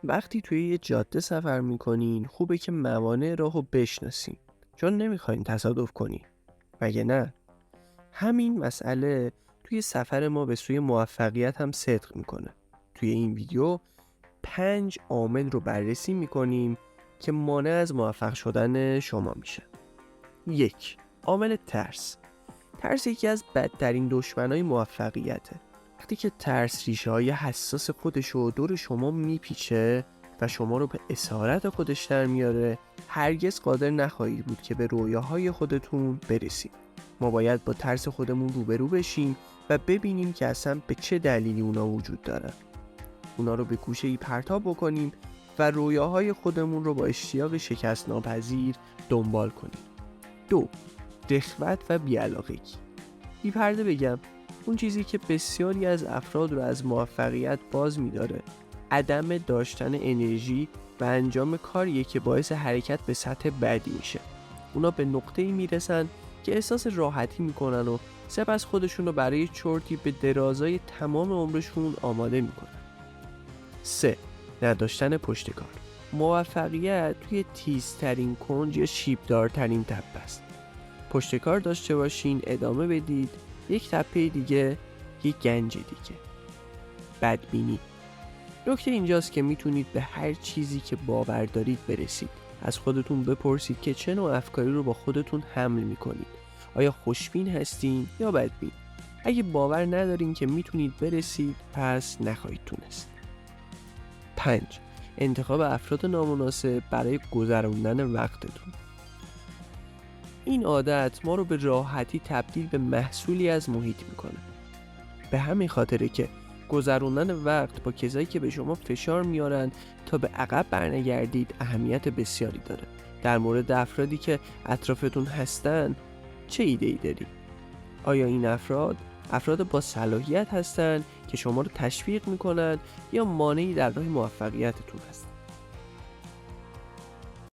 وقتی توی یه جاده سفر میکنین خوبه که موانع راهو بشناسین، چون نمیخواین تصادف کنین. مگه نه؟ همین مسئله توی سفر ما به سوی موفقیت هم صدق میکنه. توی این ویدیو 5 عامل رو بررسی میکنیم که مانع از موفق شدن شما میشه. 1. عامل ترس. ترس یکی از بدترین دشمنای موفقیته. وقتی که ترس ریشه های حساس خودشو دور شما میپیچه و شما رو به اسارت خودش در میاره، هرگز قادر نخواهید بود که به رویاهای خودتون برسید. ما باید با ترس خودمون روبرو بشیم و ببینیم که اصلا به چه دلیلی اونا وجود دارن. اونا رو به گوشه‌ای پرتاب بکنیم و رویاهای خودمون رو با اشتیاق شکست ناپذیر دنبال کنیم. 2. رغبت و بی‌علاقگی. بی پرده بگم، اون چیزی که بسیاری از افراد رو از موفقیت باز می‌داره عدم داشتن انرژی و انجام کاریه که باعث حرکت به سطح بعدی میشه. اونا به نقطه‌ای میرسن که احساس راحتی میکنن و سپس خودشون رو برای چرتی به درازای تمام عمرشون آماده میکنن. 3. نداشتن پشتکار. موفقیت توی تیزترین کنج یا شیبدارترین تپه است. پشتکار داشته باشین، ادامه بدید، یک تپه دیگه، یک گنج دیگه. بدبینی. نکته اینجاست که میتونید به هر چیزی که باور دارید برسید. از خودتون بپرسید که چه نوع افکاری رو با خودتون حمل میکنید. آیا خوشبین هستین یا بدبین؟ اگه باور ندارین که میتونید برسید، پس نخواهید تونست. 5. انتخاب افراد نامناسب برای گذراندن وقتتون. این عادت ما رو به راحتی تبدیل به محصولی از محیط میکنه. به همین خاطره که گذروندن وقت با کسایی که به شما فشار میارن تا به عقب برنگردید اهمیت بسیاری داره. در مورد افرادی که اطرافتون هستن چه ایده‌ای داری؟ آیا این افراد با صلاحیت هستن که شما رو تشویق میکنن یا مانعی در راه موفقیتتون هستن؟